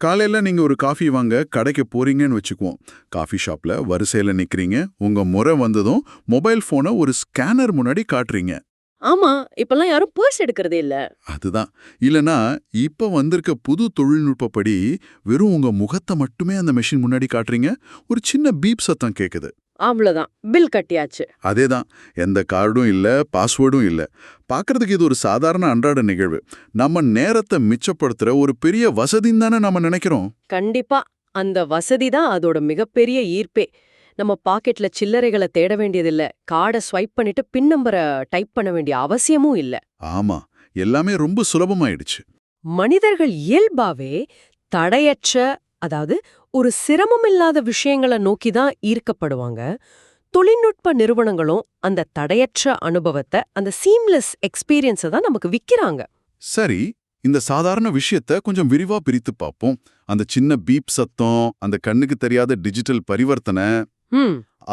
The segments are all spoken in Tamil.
காலையில நீங்க ஒரு காஃபி வாங்க கடைக்கு போறீங்கன்னு வச்சுக்குவோம். காஃபி ஷாப்ல வரிசையில நிக்கிறீங்க. உங்க முறை வந்ததும் மொபைல் போனை ஒரு ஸ்கேனர் முன்னாடி காட்டுறீங்க. ஆமா, இப்பெல்லாம் யாரும் பர்ஸ் எடுக்கிறதே இல்ல. அதுதான். இல்லனா இப்ப வந்திருக்க புது தொழில்நுட்பப்படி வெறும் உங்க முகத்தை மட்டுமே அந்த மெஷின் முன்னாடி காட்டுறீங்க. ஒரு சின்ன பீப் சத்தம் கேக்குது. அவ்வளவுதான், பில் கட்டியாச்சு. அதேதான். எந்த கார்டும் இல்ல, பாஸ்வேர்டும் இல்ல. பார்க்கறதுக்கு இது ஒரு சாதாரண அன்றாட நிகழ்வு. நம்ம நேரத்தை மிச்சப்படுத்துற ஒரு பெரிய வசதின்னு தானே நம்ம நினைக்கிறோம். கண்டிப்பா. அந்த வசதி தான் அதோட மிகப்பெரிய ஈர்ப்பே. நம்ம பாக்கெட்ல சில்லறைகளை தேட வேண்டியதில்ல. கார்டை ஸ்வைப் பண்ணிட்டு பின் நம்பரை டைப் பண்ண வேண்டிய அவசியமும் இல்ல. ஆமா, எல்லாமே ரொம்ப சுலபமாயிடுச்சு. மனிதர்கள் இயல்பாவே தடையற்ற, அதாவது ஒரு சிரமமில்லாத விஷயங்களை நோக்கி தான் ஈர்க்கப்படுவாங்க. தொழில்நுட்ப நிறுவனங்களும் அந்த தடையற்ற அனுபவத்தை, அந்த சீம்லெஸ் எக்ஸ்பீரியன்ஸை தான் நமக்கு விக்கிறாங்க. சரி, இந்த சாதாரண விஷயத்த கொஞ்சம் விரிவா பிரித்து பார்ப்போம். அந்த சின்ன பீப் சத்தம், அந்த கண்ணுக்கு தெரியாத டிஜிட்டல் பரிவர்த்தனை,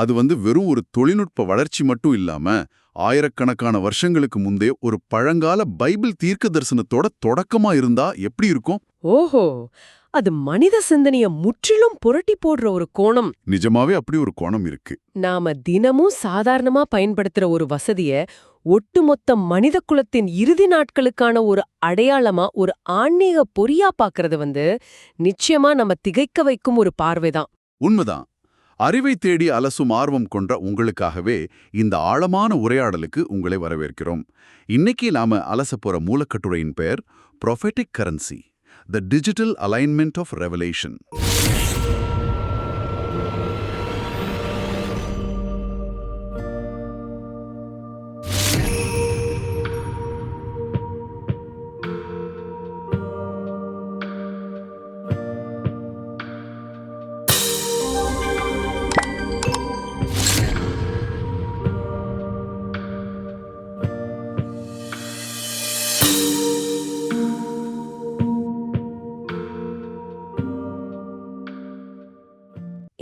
அது வெறும் ஒரு தொழில்நுட்ப வளர்ச்சி மட்டும் இல்லாம ஆயிரக்கணக்கான வருஷங்களுக்கு முந்தே ஒரு பழங்கால பைபிள் தீர்க்க தரிசனத்தோட தொடக்கமா இருந்தா எப்படி இருக்கும்? ஓஹோ, அது மனித சிந்தனைய முற்றிலும் புரட்டி போடுற ஒரு கோணம். நிஜமாவே அப்படி ஒரு கோணம் இருக்கு. நாம தினமும் சாதாரணமா பயன்படுத்துற ஒரு வசதிய ஒட்டுமொத்த மனித குலத்தின் இறுதி நாட்களுக்கான ஒரு அடையாளமா, ஒரு ஆன்மீக பொறியா பாக்குறது நிச்சயமா நம்ம திகைக்க வைக்கும் ஒரு பார்வைதான். உண்மைதான். அறிவை தேடி அலசும் ஆர்வம் கொண்ட உங்களுக்காகவே இந்த ஆழமான உரையாடலுக்கு உங்களை வரவேற்கிறோம். இன்னைக்கு நாம அலச போற மூலக்கட்டுரையின் பெயர் prophetic currency, the digital alignment of revelation.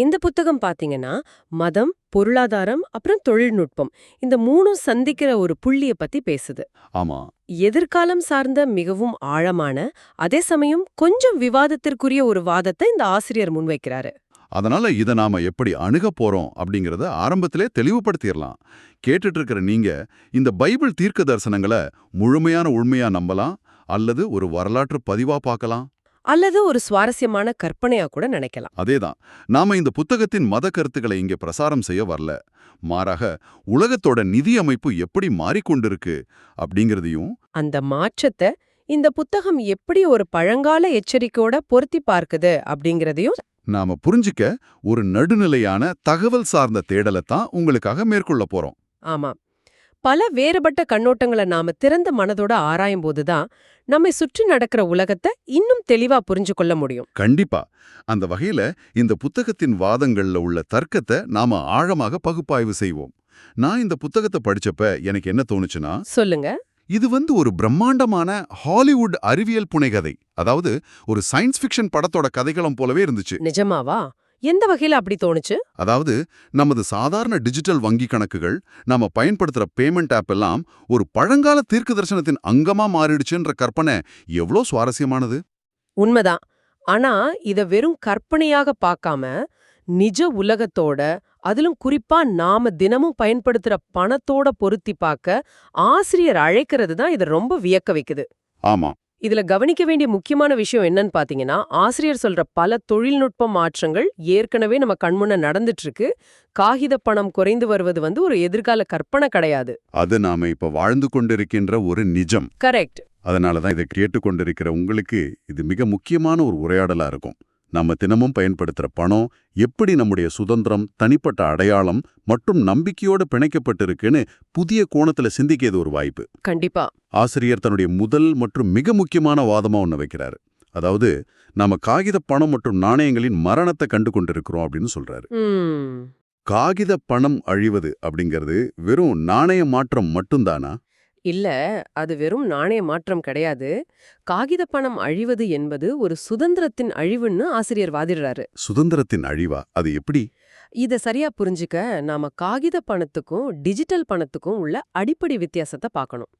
இந்த புத்தகம் பாத்தீங்கன்னா மதம், பொருளாதாரம், அப்புறம் தொழில்நுட்பம், இந்த மூணும் சந்திக்கிற ஒரு புள்ளிய பத்தி பேசுது. ஆமா, எதிர்காலம் சார்ந்த மிகவும் ஆழமான, அதே சமயம் கொஞ்சம் விவாதத்திற்குரிய ஒரு வாதத்தை இந்த ஆசிரியர் முன்வைக்கிறாரு. அதனால இதை நாம எப்படி அணுக போறோம் அப்படிங்கறத ஆரம்பத்திலே தெளிவுபடுத்திடலாம். கேட்டுட்டு இருக்கிற நீங்க இந்த பைபிள் தீர்க்க தரிசனங்களை முழுமையான உண்மையா நம்பலாம், அல்லது ஒரு வரலாற்று பதிவா பார்க்கலாம், அல்லது ஒரு சுவாரஸ்யமான கற்பனையா கூட நினைக்கலாம். அதேதான். நாம இந்த புத்தகத்தின் மத கருத்துக்களை இங்கே பிரசாரம் செய்ய வரல. மாறாக உலகத்தோட நிதி அமைப்பு எப்படி மாறிக்கொண்டிருக்கு அப்படிங்கறதையும், அந்த மாற்றத்தை இந்த புத்தகம் எப்படி ஒரு பழங்கால எச்சரிக்கையோட பொருத்தி பார்க்குது அப்படிங்கறதையும் நாம புரிஞ்சிக்க ஒரு நடுநிலையான தகவல் சார்ந்த தேடலை தான் உங்களுக்காக மேற்கொள்ள போறோம். ஆமா, பல வேறுபட்ட கண்ணோட்டங்களை நாம திறந்த மனதோட ஆராயும் போதுதான் நம்மை சுற்றி நடக்கிற உலகத்தை இன்னும் தெளிவா புரிஞ்சு கொள்ள முடியும். கண்டிப்பா. அந்த வகையில இந்த புத்தகத்தின் வாதங்கள்ல உள்ள தர்க்கத்தை நாம ஆழமாக பகுப்பாய்வு செய்வோம். நான் இந்த புத்தகத்தை படிச்சப்ப எனக்கு என்ன தோணுச்சுன்னா, சொல்லுங்க. இது ஒரு பிரம்மாண்டமான ஹாலிவுட் அறிவியல் புனைகதை, அதாவது ஒரு சயின்ஸ் ஃபிக்ஷன் படத்தோட கதைகளம் போலவே இருந்துச்சு. நிஜமாவா? எந்த வகையில அப்படி தோணுச்சு? அதாவது நமது சாதாரண டிஜிட்டல் வங்கி கணக்குகள், நாம பயன்படுத்துற பேமெண்ட் ஆப் எல்லாம் ஒரு பழங்கால தீர்க்க தரிசனத்தின் அங்கமா மாறிடுச்சுன்ற கற்பனை எவ்வளோ சுவாரஸ்யமானது. உண்மைதான். ஆனா இத வெறும் கற்பனையாக பார்க்காம நிஜ உலகத்தோட, அதிலும் குறிப்பா நாம தினமும் பயன்படுத்துற பணத்தோட பொருத்தி பார்க்க ஆசிரியர் அழைக்கிறது தான் இதை ரொம்ப வியக்க வைக்குது. ஆமா, இதுல கவனிக்க வேண்டிய முக்கியமான விஷயம் என்னன்னு பாத்தீங்கன்னா, ஆசிரியர் சொல்ற பல தொழில்நுட்ப மாற்றங்கள் ஏற்கனவே நம்ம கண்முன்ன நடந்துட்டு இருக்கு. காகித பணம் குறைந்து வருவது ஒரு எதிர்கால கற்பனை கிடையாது. அது நாம இப்ப வாழ்ந்து கொண்டிருக்கின்ற ஒரு நிஜம். கரெக்ட். அதனாலதான் இதை கேட்டுக்கொண்டிருக்கிற உங்களுக்கு இது மிக முக்கியமான ஒரு உரையாடலா இருக்கும். நம்ம தினமும் பயன்படுத்துற பணம் எப்படி நம்முடைய சுதந்திரம், தனிப்பட்ட அடையாளம் மற்றும் நம்பிக்கையோடு பிணைக்கப்பட்டிருக்குன்னு புதிய கோணத்துல சிந்திக்கிறது ஒரு வாய்ப்பு. கண்டிப்பா. ஆசிரியர் தன்னுடைய முதல் மற்றும் மிக முக்கியமான வாதமா ஒண்ணு வைக்கிறாரு. அதாவது நாம காகித பணம் மற்றும் நாணயங்களின் மரணத்தை கண்டு கொண்டிருக்கிறோம் அப்படின்னு சொல்றாரு. காகித பணம் அழிவது அப்படிங்கிறது வெறும் நாணய மாற்றம் மட்டும்தானா? இல்ல, அது வெறும் நாணய மாற்றம் கிடையாது. காகித பணம் அழிவது என்பது ஒரு சுதந்திரத்தின் அழிவுன்னு ஆசிரியர் வாதிடுறாரு. சுதந்திரத்தின் அழிவா? அது எப்படி? இத சரியா புரிஞ்சுக்க நாம காகித பணத்துக்கும் டிஜிட்டல் பணத்துக்கும் உள்ள அடிப்படை வித்தியாசத்தை பார்க்கணும்.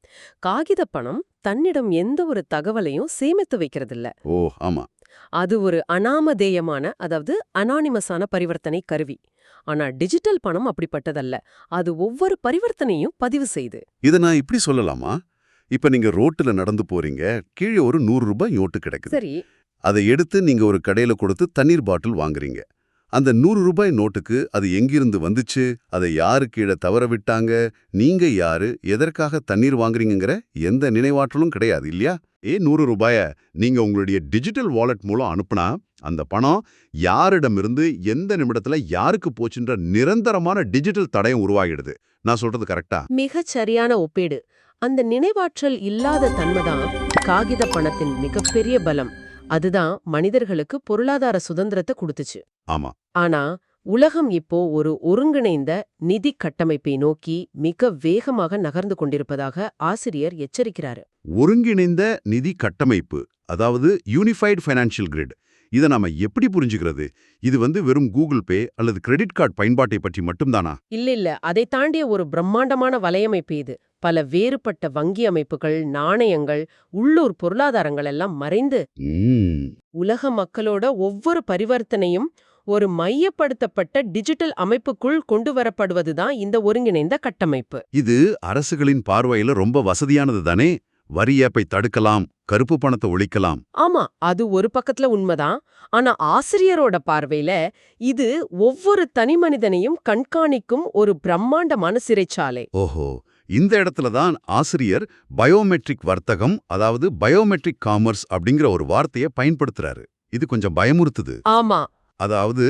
காகித பணம் தன்னிடம் எந்த ஒரு தகவலையும் சேமித்து வைக்கிறதில்ல. ஓ ஆமா. அது ஒரு அனாமதேயமான, அதாவது அனானிமஸான பரிவர்த்தனை கருவி. ஆனா டிஜிட்டல் பணம் அப்படிப்பட்டதல்ல. அது ஒவ்வொரு பரிவர்த்தனையும் பதிவு செய்து. இத நான் இப்படி சொல்லலாமா? இப்ப நீங்க ரோட்டுல நடந்து போறீங்க, கீழே ஒரு 100 ரூபாய் நோட்டு கிடைக்குது. சரி. அதை எடுத்து நீங்க ஒரு கடையில கொடுத்து தண்ணீர் பாட்டில் வாங்குறீங்க. அந்த 100 ரூபாய் நோட்டுக்கு அது எங்கிருந்து வந்துச்சு, அதை யாரு கீழே தவற விட்டாங்க, நீங்க யாரு, எதற்காக தண்ணீர் வாங்குறீங்கங்கிற எந்த நினைவாற்றலும் கிடையாது இல்லையா? 100 ரூபாய நீங்க உங்களுடைய டிஜிட்டல் வாலெட் மூலம் அனுப்புனா அந்த பணம் யாரிடமிருந்து எந்த நிமிடத்துல யாருக்கு போச்சுன்ற நிரந்தரமான டிஜிட்டல் தடயம் உருவாகிடுது. நான் சொல்றது கரெக்டா? மிகச் சரியான ஒப்பீடு. அந்த நினைவாற்றல் இல்லாத தன்மைதான் காகித பணத்தின் மிகப்பெரிய பலம். அதுதான் மனிதர்களுக்கு பொருளாதார சுதந்திரத்தை கொடுத்துச்சு. ஆமா. ஆனா உலகம் இப்போ ஒரு ஒருங்கிணைந்த நிதி கட்டமைப்பை நோக்கி மிக வேகமாக நகர்ந்து கொண்டிருப்பதாக ஆசிரியர் எச்சரிக்கிறாரு. ஒருங்கிணைந்த நிதி கட்டமைப்பு, அதாவது யூனிஃபைடு ஃபைனான்ஷியல் கிரிட். இதை நாம எப்படி புரிஞ்சுக்கிறது? இது வெறும் கூகுள் பே அல்லது கிரெடிட் கார்டு பயன்பாட்டை பற்றி மட்டும்தானா? இல்ல, அதை தாண்டிய ஒரு பிரம்மாண்டமான வலையமைப்பு இது. பல வேறுபட்ட வங்கி அமைப்புகள், நாணயங்கள், உள்ளூர் பொருளாதாரங்கள் எல்லாம் மறைந்து உலக மக்களோட ஒவ்வொரு பரிவர்த்தனையும் ஒரு மையப்படுத்தப்பட்ட டிஜிட்டல் அமைப்புக்குள் கொண்டு வரப்படுவதுதான் இந்த ஒருங்கிணைந்த கட்டமைப்பு. இது அரசுகளின் பார்வையில ரொம்ப வசதியானது தானே? வரி ஏப்பை தடுக்கலாம், கருப்பு பணத்தை ஒழிக்கலாம். ஆமா, அது ஒரு பக்கத்துல உண்மைதான். ஆனா ஆசிரியரோட பார்வையில இது ஒவ்வொரு தனிமனிதனையும் கண்காணிக்கும் ஒரு பிரம்மாண்டமான சிறைச்சாலை. ஓஹோ, இந்த இடத்துல தான் ஆசிரியர் பயோமெட்ரிக் வர்த்தகம், அதாவது பயோமெட்ரிக் காமர்ஸ் அப்படிங்கிற ஒரு வார்த்தையை பயன்படுத்துறாரு. இது கொஞ்சம் பயமுறுத்துது. ஆமா. அதாவது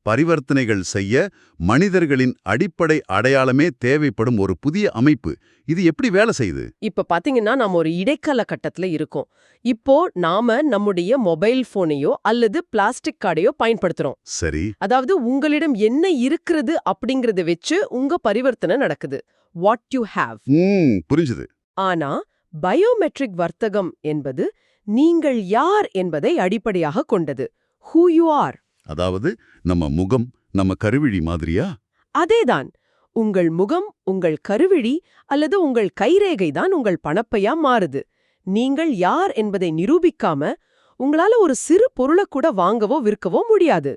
பரிவர்த்தனைகள் செய்ய மனிதர்களின் அடிப்படை அடையாளமே தேவைப்படும் ஒரு புதிய அமைப்பு. இது எப்படி வேலை செய்யுது? இப்ப பாத்தீங்கன்னா நாம ஒரு இடைக்கால கட்டத்துல இருக்கோம். இப்போ நாம நம்முடைய மொபைல் போனையோ அல்லது பிளாஸ்டிக் கார்டையோ பயன்படுத்துறோம். சரி. அதாவது உங்களிடம் என்ன இருக்கிறது அப்படிங்கறத வச்சு உங்க பரிவர்த்தனை நடக்குது. What you have. புரிஞ்சுது. ஆனா பயோமெட்ரிக் வர்த்தகம் என்பது நீங்கள் யார் என்பதை அடிப்படையாக கொண்டது. Who you are. அதாவது நம்ம முகம், நம்ம கருவிழி மாதிரியா? அதேதான். உங்கள் முகம், உங்கள் கருவிழி அல்லது உங்கள் கைரேகை தான் உங்கள் பணப்பையா மாறுது. நீங்கள் யார் என்பதை நிரூபிக்காம உங்களால ஒரு சிறு பொருளை கூட வாங்கவோ விற்கவோ முடியாது.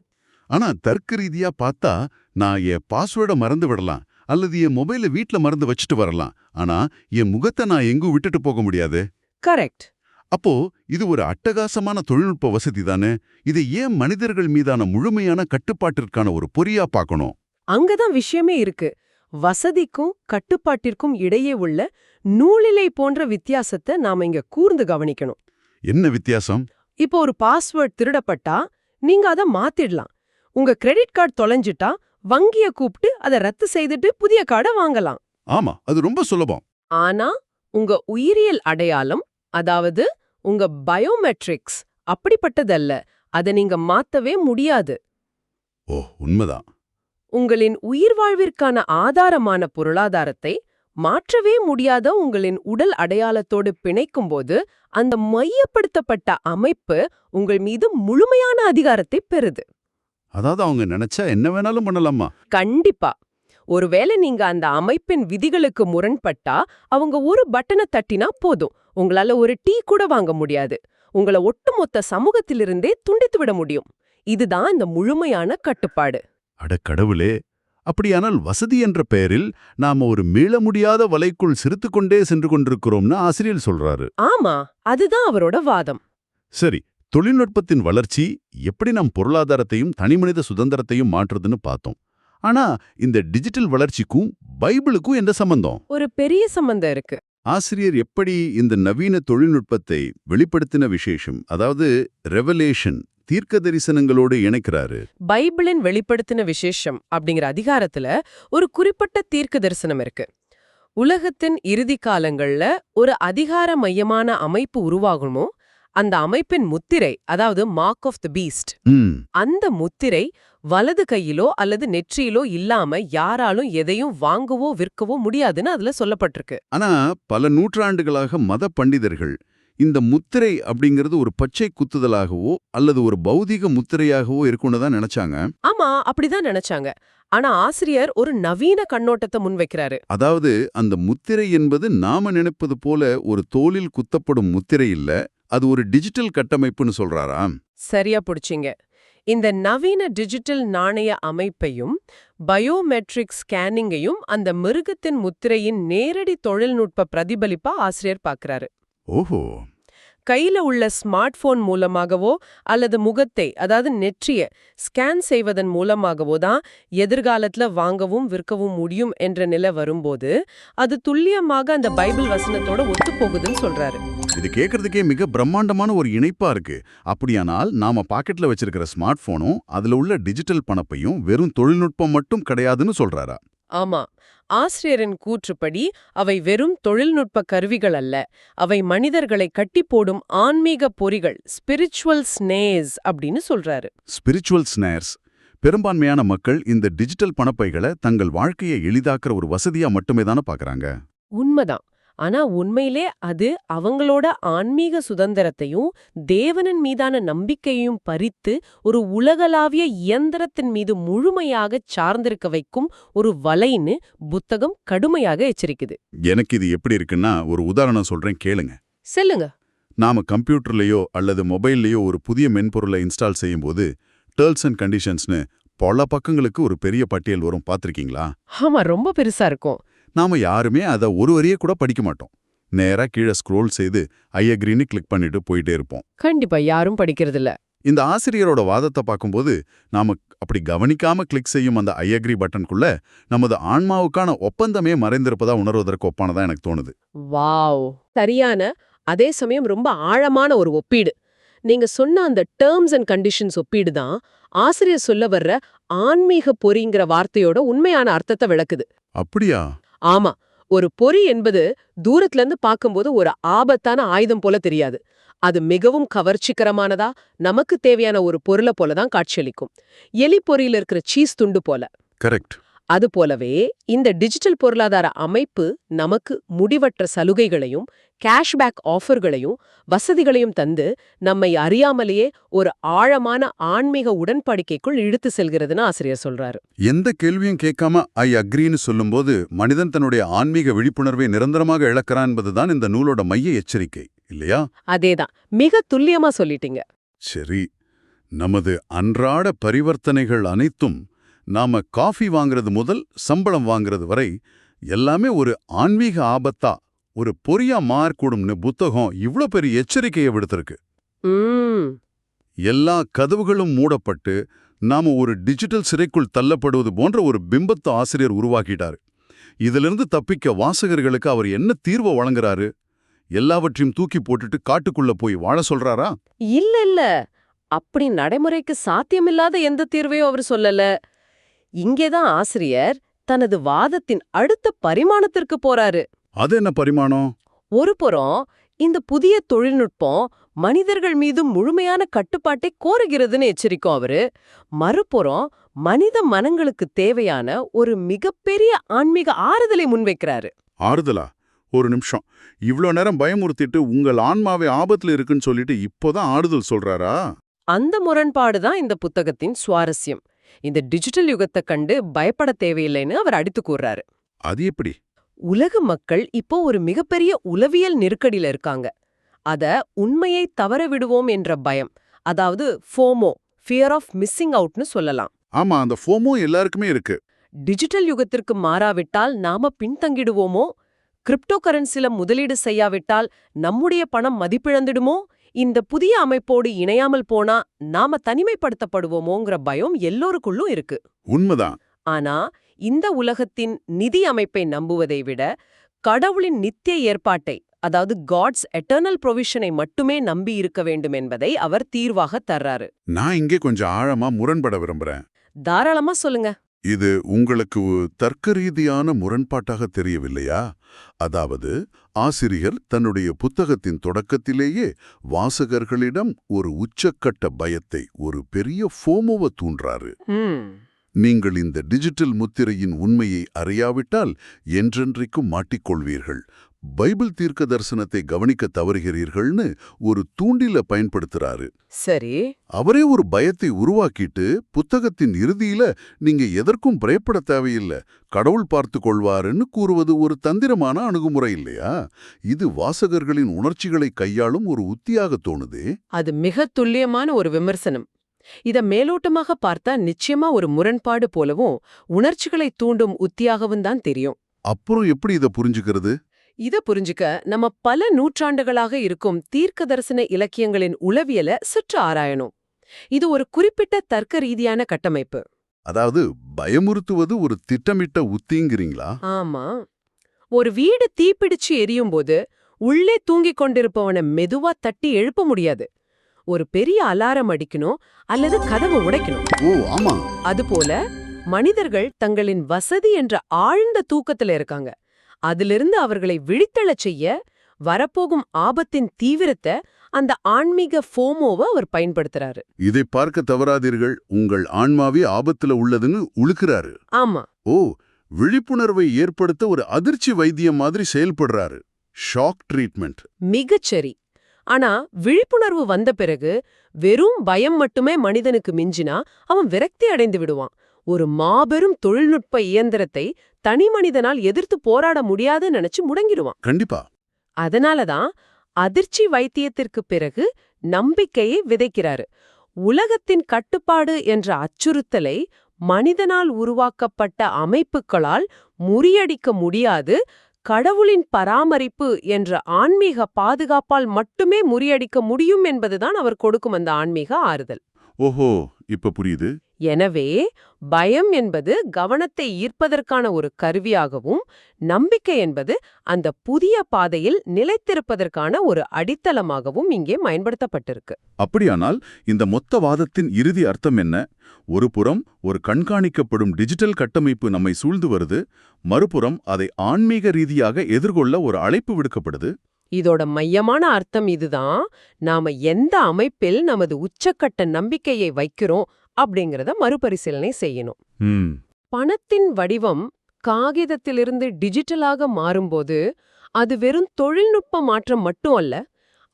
ஆனா தர்க்க ரீதியா பார்த்தா நான் என் பாஸ்வேர்டை மறந்து விடலாம், அல்லது என் மொபைலை வீட்ல மறந்து வச்சுட்டு வரலாம். ஆனா என் முகத்தை நான் எங்கும் விட்டுட்டு போக முடியாது. கரெக்ட். அப்போ இது ஒரு அட்டகாசமான தொழில்நுட்ப வசதி தானே? இதை ஏன் மனிதர்கள் மீதான முழுமையான கட்டுப்பாட்டிற்கான ஒரு பொறியா பார்க்கணும்? அங்கதான் விஷயமே இருக்கு. வசதிக்கும் கட்டுப்பாட்டிற்கும் இடையே உள்ள நூலிலை போன்ற வித்தியாசத்தை நாம இங்க கூர்ந்து கவனிக்கணும். என்ன வித்தியாசம்? இப்போ ஒரு பாஸ்வேர்ட் திருடப்பட்டா நீங்க அதை மாத்திடலாம். உங்க கிரெடிட் கார்டு தொலைஞ்சிட்டா வங்கிய கூப்பிட்டு அதை ரத்து செய்துட்டு புதிய கார்டை வாங்கலாம். ஆமா, அது ரொம்ப சுலபம். ஆனா உங்க உயிரியல் அடையாளம், அதாவது உங்க பயோமெட்ரிக்ஸ் அப்படிப்பட்டதல்ல. அதை நீங்க மாத்தவே முடியாது. ஓ, உண்மைதான். உங்களின் உயிர் வாழ்விற்கான ஆதாரமான பொருளாதாரத்தை மாற்றவே முடியாத உங்களின் உடல் அடையாளத்தோடு பிணைக்கும்போது அந்த மையப்படுத்தப்பட்ட அமைப்பு உங்கள் மீது முழுமையான அதிகாரத்தை பெறுது. அதாவது அவங்க நினைச்சா என்ன வேணாலும் பண்ணலாமா? கண்டிப்பா. ஒருவேளை நீங்க அந்த அமைப்பின் விதிகளுக்கு முரண்பட்டா அவங்க ஒரு பட்டனை தட்டினா போதும், உங்களால ஒரு டீ கூட வாங்க முடியாது. உங்களை ஒட்டுமொத்த சமூகத்திலிருந்தே துண்டித்து விட முடியும். இதுதான் இந்த முழுமையான கட்டுப்பாடு. அட கடவுளே! அப்படியானால் வசதி என்ற பெயரில் நாம ஒரு மீள முடியாத வலைக்குள் சிரித்துக்கொண்டே சென்று கொண்டிருக்கிறோம்னு ஆசிரியர் சொல்றாரு. ஆமா, அதுதான் அவரோட வாதம். சரி, தொழில்நுட்பத்தின் வளர்ச்சி எப்படி நம் பொருளாதாரத்தையும் தனிமனித சுதந்திரத்தையும் மாற்றுதுன்னு பார்த்தோம். ஆனா இந்த டிஜிட்டல் வளர்ச்சிக்கும் பைபிளுக்கும் என்ன சம்பந்தம்? ஒரு பெரிய சம்பந்தம் இருக்கு. ஆசிரியர் எப்படி இந்த நவீன தொழில்நுட்பத்தை வெளிப்படுத்தின விசேஷம், அதாவது ரெவலேஷன், தீர்க்க தரிசனங்களோடு இணைக்கிறாரு? பைபிளின் வெளிப்படுத்தின விசேஷம் அப்படிங்கிற அதிகாரத்துல ஒரு குறிப்பிட்ட தீர்க்க தரிசனம் இருக்கு. உலகத்தின் இறுதி காலங்கள்ல ஒரு அதிகார மையமான அமைப்பு உருவாகணுமோ, அந்த அமைப்பின் முத்திரை, அதாவது மார்க் ஆஃப் தி பீஸ்ட், அந்த முத்திரை வலது கையிலோ அல்லது நெற்றியிலோ இல்லாம யாராலும் எதையும் வாங்கவோ விற்கவோ முடியாதுன்னு அதுல சொல்லப்பட்டிருக்கு. ஆனா பல நூற்றாண்டுகளாக மத பண்டிதர்கள் இந்த முத்திரை அப்படிங்கிறது ஒரு பச்சை குத்துதலாகவோ அல்லது ஒரு பௌதிக முத்திரையாகவோ இருக்குன்னு தான் நினைச்சாங்க. ஆமா, அப்படிதான் நினைச்சாங்க. ஆனா ஆசிரியர் ஒரு நவீன கண்ணோட்டத்தை முன்வைக்கிறாரு. அதாவது அந்த முத்திரை என்பது நாம நினைப்பது போல ஒரு தோலில் குத்தப்படும் முத்திரை இல்ல, அது ஒரு டிஜிட்டல் கட்டமைப்புன்னு சொல்றாரா? சரியா புடிச்சிங்க. இந்த நவீன டிஜிட்டல் நாணய அமைப்பையும் பயோமெட்ரிக் ஸ்கேனிங்கையும் அந்த மிருகத்தின் முத்திரையின் நேரடி தொழில்நுட்ப பிரதிபலிப்பா ஆசிரியர் பார்க்கறாரு. ஓஹோ. கையில உள்ள ஸ்மார்ட் போன் மூலமாகவோ அல்லது முகத்தை, அதாவது நெற்றிய ஸ்கேன் செய்வதன் மூலமாகவோ தான் எதிர்காலத்துல வாங்கவும் விற்கவும் முடியும் என்ற நிலை வரும்போது அது துல்லியமாக அந்த பைபிள் வசனத்தோட ஒத்துப்போகுதுன்னு சொல்றாரு. இது கேட்கறதுக்கே மிக பிரம்மாண்டமான ஒரு இணைப்பா இருக்கு. அப்படியானால் நாம பாக்கெட்ல வச்சிருக்கிற ஸ்மார்ட் போனும் அதுல உள்ள டிஜிட்டல் பணப்பையும் வெறும் தொழில்நுட்பம் மட்டும் கிடையாதுன்னு சொல்றாரா? ஆமா, ஆசிரியரின் கூற்றுப்படி அவை வெறும் தொழில்நுட்ப கருவிகள் அல்ல, அவை மனிதர்களை கட்டி போடும் ஆன்மீக பொறிகள், ஸ்பிரிச்சுவல் ஸ்னேர்ஸ் அப்படின்னு சொல்றாரு. Spiritual snares. பெரும்பான்மையான மக்கள் இந்த டிஜிட்டல் பணப்பைகளை தங்கள் வாழ்க்கையை எளிதாக்குற ஒரு வசதியா மட்டுமே தானே பாக்குறாங்க. உண்மைதான். ஆனா உண்மையிலே அது அவங்களோட ஆன்மீக சுதந்திரத்தையும் தேவனின் மீதான நம்பிக்கையையும் பறித்து ஒரு உலகளாவிய இயந்திரத்தின் மீது முழுமையாக சார்ந்திருக்க வைக்கும் ஒரு வலைன்னு புத்தகம் கடுமையாக எச்சரிக்குது. எனக்கு இது எப்படி இருக்குன்னா, ஒரு உதாரணம் சொல்றேன் கேளுங்க. சொல்லுங்க. நாம கம்ப்யூட்டர்லயோ அல்லது மொபைல்லையோ ஒரு புதிய மென்பொருளை இன்ஸ்டால் செய்யும்போது டேர்ம்ஸ் அண்ட் கண்டிஷன்ஸ்னு பல பக்கங்களுக்கு ஒரு பெரிய பட்டியல் வரும், பார்த்திருக்கீங்களா? ஆமா, ரொம்ப பெருசா இருக்கும். நாம யாருமே அதை ஒரு வரியை கூட படிக்க மாட்டோம். நேரா கீழே ஸ்க்ரோல் செய்து ஐ அக்ரின்னு கிளிக் பண்ணிட்டு போயிட்டே இருப்போம். கண்டிப்பா யாரும் படிக்கிறதில்ல. இந்த ஆசிரியரோட வாதத்தை பார்க்கும்போது நாம அப்படி கவனிக்காம கிளிக் செய்யும் அந்த ஐ அக்ரி பட்டனுக்குள்ள நமது ஆன்மாவுக்கான ஒப்பந்தமே மறைந்திருப்பதா உணர்வதற்கு ஒப்பானதா எனக்கு தோணுது. வாவ், சரியான, அதே சமயம் ரொம்ப ஆழமான ஒரு ஒப்பீடு. நீங்க சொன்ன அந்த டேர்ம்ஸ் அண்ட் கண்டிஷன்ஸ் ஒப்பீடு தான் ஆசிரியர் சொல்ல வர்ற ஆன்மீக பொறிங்கிற வார்த்தையோட உண்மையான அர்த்தத்தை விளக்குது. அப்படியா? ஆமா, ஒரு பொறி என்பது தூரத்துல இருந்து பார்க்கும்போது ஒரு ஆபத்தான ஆயுதம் போல தெரியாது. அது மிகவும் கவர்ச்சிகரமானதா, நமக்கு தேவையான ஒரு பொருளை போலதான் காட்சியளிக்கும். எலி பொறியில இருக்கிற சீஸ் துண்டு போல. கரெக்ட். அது போலவே இந்த டிஜிட்டல் பொருளாதார அமைப்பு நமக்கு முடிவற்ற சலுகைகளையும் கேஷ்பேக் ஆஃபர்களையும் வசதிகளையும் தந்து நம்மை அறியாமலேயே ஒரு ஆழமான ஆன்மீக உடன்படிக்கைக்குள் இழுத்து செல்கிறதுன்னு ஆசிரியர் சொல்றாரு. எந்த கேள்வியும் கேட்காம ஐ அக்ரின்னு சொல்லும்போது மனிதன் தன்னுடைய ஆன்மீக விழிப்புணர்வை நிரந்தரமாக இழக்கிறான் என்பதுதான் இந்த நூலோட மைய எச்சரிக்கை, இல்லையா? அதேதான், மிக துல்லியமா சொல்லிட்டீங்க. சரி, நமது அன்றாட பரிவர்த்தனைகள் அனைத்தும், நாம காஃபி வாங்குறது முதல் சம்பளம் வாங்குறது வரை எல்லாமே ஒரு ஆன்மீக ஆபத்தா, ஒரு பொறியா மாறக்கூடும்னு புத்தகம் இவ்ளோ பெரிய எச்சரிக்கையை விடுத்திருக்கு. எல்லா கதவுகளும் மூடப்பட்டு நாம ஒரு டிஜிட்டல் சிறைக்குள் தள்ளப்படுவது போன்ற ஒரு பிம்பத்தை ஆசிரியர் உருவாக்கிட்டாரு. இதிலிருந்து தப்பிக்க வாசகர்களுக்கு அவர் என்ன தீர்வை வழங்குறாரு? எல்லாவற்றையும் தூக்கி போட்டுட்டு காட்டுக்குள்ள போய் வாழ சொல்றாரா? இல்ல, அப்படி நடைமுறைக்கு சாத்தியமில்லாத எந்த தீர்வையும் அவர் சொல்லல. இங்கேதான் ஆசிரியர் தனது வாதத்தின் அடுத்த பரிமாணத்திற்கு போறாரு. அது என்ன பரிமாணம்? ஒரு புறம் இந்த புதிய தொழில்நுட்பம் மனிதர்கள் மீது முழுமையான கட்டுப்பாட்டை கோருகிறதுன்னு எச்சரிக்கும் அவரு. மறுபுறம் மனித மனங்களுக்கு தேவையான ஒரு மிகப்பெரிய ஆன்மீக ஆறுதலை முன்வைக்கிறாரு. ஆறுதலா? ஒரு நிமிஷம், இவ்ளோ நேரம் பயமுறுத்திட்டு உங்கள் ஆன்மாவே ஆபத்துல இருக்குன்னு சொல்லிட்டு இப்போதான் ஆறுதல் சொல்றாரா? அந்த முரண்பாடுதான் இந்த புத்தகத்தின் சுவாரஸ்யம். இந்த டிஜிட்டல் யுகத்தை கண்டு பயப்பட தேவையில்லைன்னு அவர் அடித்து கூறுறாரு. அது எப்படி? உலக மக்கள் இப்போ ஒரு மிகப்பெரிய உளவியல் நெருக்கடியில இருக்காங்க. அத உண்மையை தவற விடுவோம் என்ற பயம், அதாவது ஃபோமோ, ஃபியர் ஆஃப் மிஸ்ஸிங் அவுட்னு சொல்லலாம். ஆமா, அந்த ஃபோமோ எல்லாருக்குமே இருக்கு. டிஜிட்டல் யுகத்திற்கு மாறாவிட்டால் நாம பின்தங்கிடுவோமோ, கிரிப்டோ கரன்சில முதலீடு செய்யாவிட்டால் நம்முடைய பணம் மதிப்பிழந்துடுமோ, இந்த புதிய அமைப்போடு இணையாமல் போனா நாம தனிமைப்படுத்தப்படுவோமோங்கிற பயம் எல்லோருக்குள்ளும் இருக்கு. உண்மைதான். ஆனா இந்த உலகத்தின் நிதி அமைப்பை நம்புவதை விட கடவுளின் நித்திய ஏற்பாட்டை, அதாவது காட்ஸ் எட்டர்னல் ப்ரொவிஷனை மட்டுமே நம்பி இருக்க வேண்டும் என்பதை அவர் தீர்வாக தர்றாரு. நான் இங்கே கொஞ்சம் ஆழமா முரண்பட விரும்புறேன். தாராளமா சொல்லுங்க. இது உங்களுக்கு தர்க்க ரீதியான முரண்பாட்டாக தெரியவில்லையா? அதாவது ஆசிரியர் தன்னுடைய புத்தகத்தின் தொடக்கத்திலேயே வாசகர்களிடம் ஒரு உச்சக்கட்ட பயத்தை, ஒரு பெரிய ஃபோமோவை தூண்டுறாரு. நீங்கள் இந்த டிஜிட்டல் முத்திரையின் உண்மையை அறியாவிட்டால் என்றென்றைக்கும் மாட்டிக்கொள்வீர்கள். பைபிள் தீர்க்க தரிசனத்தை கவனிக்க தவறுகிறீர்கள்னு ஒரு தூண்டில பயன்படுத்துறாரு. சரி. அவரே ஒரு பயத்தை உருவாக்கிட்டு புத்தகத்தின் இறுதியில நீங்க எதற்கும் பயப்பட தேவையில்லை, கடவுள் பார்த்து கொள்வாருன்னு கூறுவது ஒரு தந்திரமான அணுகுமுறை இல்லையா? இது வாசகர்களின் உணர்ச்சிகளை கையாளும் ஒரு உத்தியாக தோணுதே. அது மிக துல்லியமான ஒரு விமர்சனம். இத மேலோட்டமாக பார்த்தா நிச்சயமா ஒரு முரண்பாடு போலவும் உணர்ச்சிகளை தூண்டும் உத்தியாகவும் தான் தெரியும். அப்புறம் எப்படி இத புரிஞ்சுக்கிறது? இத புரிஞ்சுக்க நம்ம பல நூற்றாண்டுகளாக இருக்கும் தீர்க்க தரிசன இலக்கியங்களின் உளவியலை சற்று ஆராயணும். இது ஒரு குறிப்பிட்ட தர்க்க ரீதியான கட்டமைப்பு. அதாவது பயமுறுத்துவது ஒரு திட்டமிட்ட உத்திங்கிறீங்களா? ஆமா. ஒரு வீடு தீப்பிடிச்சு எரியும்போது உள்ளே தூங்கிக் கொண்டிருப்பவனை மெதுவா தட்டி எழுப்ப முடியாது. ஒரு பெரிய அலாரம் அடிக்கணும் அல்லது கதவை உடைக்கணும். ஓ ஆமா. அதுபோல மனிதர்கள் தங்களின் வசதி என்ற ஆழ்ந்த தூக்கத்துல இருக்காங்க. அதிலிருந்து அவர்களை விழித்தெழச் செய்ய வரப்போகும் ஆபத்தின் தீவிரத்தை அந்த ஆன்மீக ஃபோமோவை அவர் பயன்படுத்துறாரு. இதை பார்க்க தவறாதீர்கள், உங்கள் ஆன்மாவே ஆபத்துல உள்ளதுன்னு உழுக்கிறாரு. ஆமா. ஓ, விழிப்புணர்வை ஏற்படுத்த ஒரு அதிர்ச்சி வைத்தியம் மாதிரி செயல்படுறாரு. Shock treatment. மிகச்சரி. ஆனா விழிப்புணர்வு வந்த பிறகு வெறும் பயம் மட்டுமே மனிதனுக்கு மிஞ்சினா அவன் விரக்தி அடைந்து விடுவான். ஒரு மாபெரும் தொழில்நுட்ப இயந்திரத்தை தனி மனிதனால் எதிர்த்து போராட முடியாதுன்னு நினைச்சு முடங்கிடுவான். கண்டிப்பா. அதனாலதான் அதிர்ச்சி வைத்தியத்திற்கு பிறகு நம்பிக்கையை விதைக்கிறாரு. உலகத்தின் கட்டுப்பாடு என்ற அச்சுறுத்தலை மனிதனால் உருவாக்கப்பட்ட அமைப்புகளால் முறியடிக்க முடியாது, கடவுளின் பராமரிப்பு என்ற ஆன்மீக பாதுகாப்பால் மட்டுமே முறியடிக்க முடியும் என்பதுதான் அவர் கொடுக்கும் அந்த ஆன்மீக ஆறுதல். ஓஹோ, இப்ப புரியுது. எனவே பயம் என்பது கவனத்தை ஈர்ப்பதற்கான ஒரு கருவியாகவும், நம்பிக்கை என்பது அந்த புதிய பாதையில் நிலைத்திருப்பதற்கான ஒரு அடித்தளமாகவும் இங்கே பயன்படுத்தப்பட்டிருக்கு. அப்படியானால் இந்த மொத்த வாதத்தின் இறுதி அர்த்தம் என்ன? ஒரு புறம் ஒரு கண்காணிக்கப்படும் டிஜிட்டல் கட்டமைப்பு நம்மை சூழ்ந்து வருது, மறுபுறம் அதை ஆன்மீக ரீதியாக எதிர்கொள்ள ஒரு அழைப்பு விடுக்கப்படுது. இதோட மையமான அர்த்தம் இதுதான். நாம எந்த அமைப்பில் நமது உச்சக்கட்ட நம்பிக்கையை வைக்கிறோம் அப்படிங்கறத மறுபரிசீலனை செய்யணும். பணத்தின் வடிவம் காகிதத்திலிருந்து டிஜிட்டலாக மாறும்போது அது வெறும் தொழில்நுட்ப மாற்றம் மட்டும் அல்ல,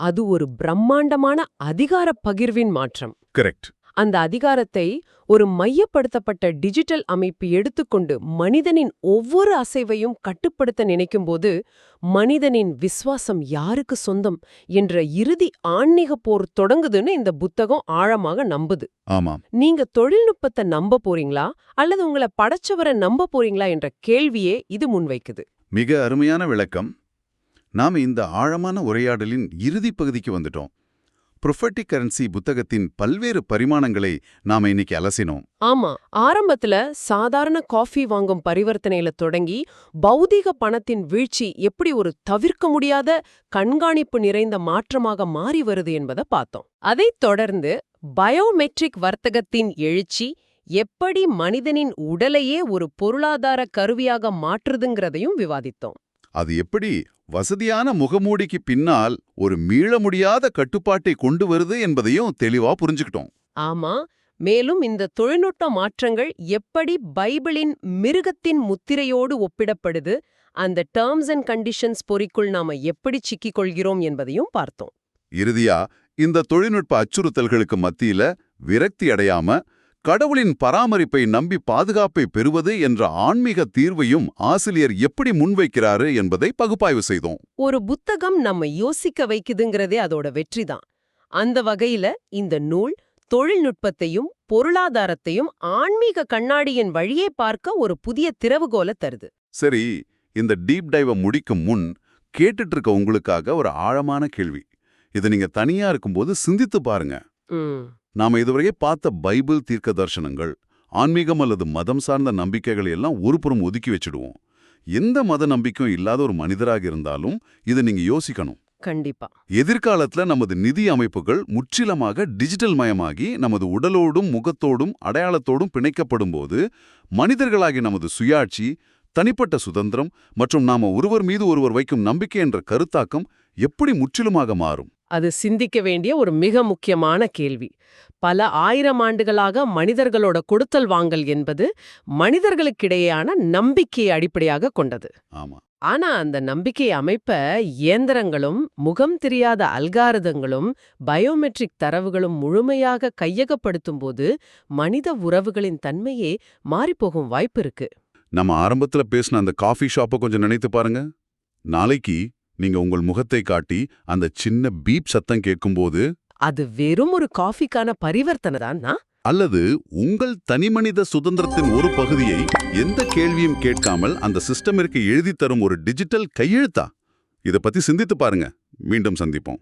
அது ஒரு பிரம்மாண்டமான அதிகார பகிர்வின் மாற்றம். கரெக்ட். அந்த அதிகாரத்தை ஒரு மையப்படுத்தப்பட்ட டிஜிட்டல் அமைப்பு எடுத்துக்கொண்டு மனிதனின் ஒவ்வொரு அசைவையும் கட்டுப்படுத்த நினைக்கும்போது மனிதனின் விசுவாசம் யாருக்கு சொந்தம் என்ற இறுதி ஆன்மீக போர் தொடங்குதுன்னு இந்த புத்தகம் ஆழமாக நம்புது. ஆமாம். நீங்க தொழில்நுட்பத்தை நம்ப போறீங்களா அல்லது உங்களை படைச்சவரை நம்ப போறீங்களா என்ற கேள்வியே இது முன்வைக்குது. மிக அருமையான விளக்கம். நாம இந்த ஆழமான உரையாடலின் இறுதி பகுதிக்கு வந்துட்டோம். ப்ரொஃபெட்டிக் கரன்சி புத்தகத்தின் பல்வேறு பரிமாணங்களை நாம இன்னைக்கு அலசினோம். ஆமா. ஆரம்பத்துல சாதாரண காஃபி வாங்கும் பரிவர்த்தனையில தொடங்கி பௌதீக பணத்தின் வீழ்ச்சி எப்படி ஒரு தவிர்க்க முடியாத கண்காணிப்பு நிறைந்த மாற்றமாக மாறி வருது என்பதை பார்த்தோம். அதைத் தொடர்ந்து பயோமெட்ரிக் வர்த்தகத்தின் எழுச்சி எப்படி மனிதனின் உடலையே ஒரு பொருளாதார கருவியாக மாற்றுதுங்கிறதையும் விவாதித்தோம். அது எப்படி வசதியான முகமூடிக்கு பின்னால் ஒரு மீள முடியாத கட்டுப்பாட்டை கொண்டு வருது என்பதையும் தெளிவா புரிஞ்சுக்கிட்டோம். ஆமா. மேலும் இந்த தொழில்நுட்ப மாற்றங்கள் எப்படி பைபிளின் மிருகத்தின் முத்திரையோடு ஒப்பிடப்படுது, அந்த டேர்ம்ஸ் அண்ட் கண்டிஷன்ஸ் பொறிக்குள் நாம எப்படி சிக்கிக் கொள்கிறோம் என்பதையும் பார்த்தோம். இறுதியா இந்த தொழில்நுட்ப அச்சுறுத்தல்களுக்கு மத்தியில விரக்தி அடையாம கடவுளின் பராமரிப்பை நம்பி பாதுகாப்பை பெறுவது என்ற ஆன்மீக தீர்வையும் ஆசிரியர் எப்படி முன்வைக்கிறாரு என்பதை பகுப்பாய்வு செய்தோம். ஒரு புத்தகம் நம்ம யோசிக்க வைக்குதுங்கிறதே அதோட வெற்றிதான். அந்த வகையில இந்த நூல் தொழில்நுட்பத்தையும் பொருளாதாரத்தையும் ஆன்மீக கண்ணாடியின் வழியே பார்க்க ஒரு புதிய திறவுகோலை தருது. சரி, இந்த டீப் டைவை முடிக்கும் முன் கேட்டுட்டு இருக்க உங்களுக்காக ஒரு ஆழமான கேள்வி. இதை நீங்க தனியா இருக்கும்போது சிந்தித்து பாருங்க. நாம இதுவரையே பார்த்த பைபிள் தீர்க்க தரிசனங்கள், ஆன்மீகம் அல்லது மதம் சார்ந்த நம்பிக்கைகளை எல்லாம் ஒருபுறம் ஒதுக்கி வச்சிடுவோம். எந்த மத நம்பிக்கையும் இல்லாத ஒரு மனிதராக இருந்தாலும் இதை நீங்க யோசிக்கணும். கண்டிப்பா. எதிர்காலத்துல நமது நிதி அமைப்புகள் முற்றிலுமாக டிஜிட்டல் மயமாகி நமது உடலோடும் முகத்தோடும் அடையாளத்தோடும் பிணைக்கப்படும் போது மனிதர்களாகி நமது சுயாட்சி, தனிப்பட்ட சுதந்திரம் மற்றும் நாம ஒருவர் மீது ஒருவர் வைக்கும் நம்பிக்கை என்ற கருத்தாக்கம் எப்படி முற்றிலுமாக மாறும்? அது சிந்திக்க வேண்டிய ஒரு மிக முக்கியமான கேள்வி. பல ஆயிரம் ஆண்டுகளாக மனிதர்களோட கொடுத்தல் வாங்கல் என்பது மனிதர்களுக்கிடையேயான நம்பிக்கையை அடிப்படையாக கொண்டது. ஆமா. ஆனா அந்த நம்பிக்கை அமைப்ப இயந்திரங்களும் முகம் தெரியாத அல்காரிதங்களும் பயோமெட்ரிக் தரவுகளும் முழுமையாக கையகப்படுத்தும் போது மனித உறவுகளின் தன்மையே மாறிப்போகும் வாய்ப்பு இருக்கு. நம்ம ஆரம்பத்துல பேசின அந்த காஃபி ஷாப்பை கொஞ்சம் நினைத்து பாருங்க. நாளைக்கு நீங்க உங்கள் முகத்தை காட்டி அந்த சின்ன பீப் சத்தம் கேட்கும்போது அது வெறும் ஒரு காஃபிக்கான பரிவர்த்தனை தானா? அல்லது உங்கள் தனிமனித சுதந்திரத்தின் ஒரு பகுதியை எந்த கேள்வியும் கேட்காமல் அந்த சிஸ்டமிற்கு எழுதி தரும் ஒரு டிஜிட்டல் கையெழுத்தா? இத பத்தி சிந்தித்து பாருங்க. மீண்டும் சந்திப்போம்.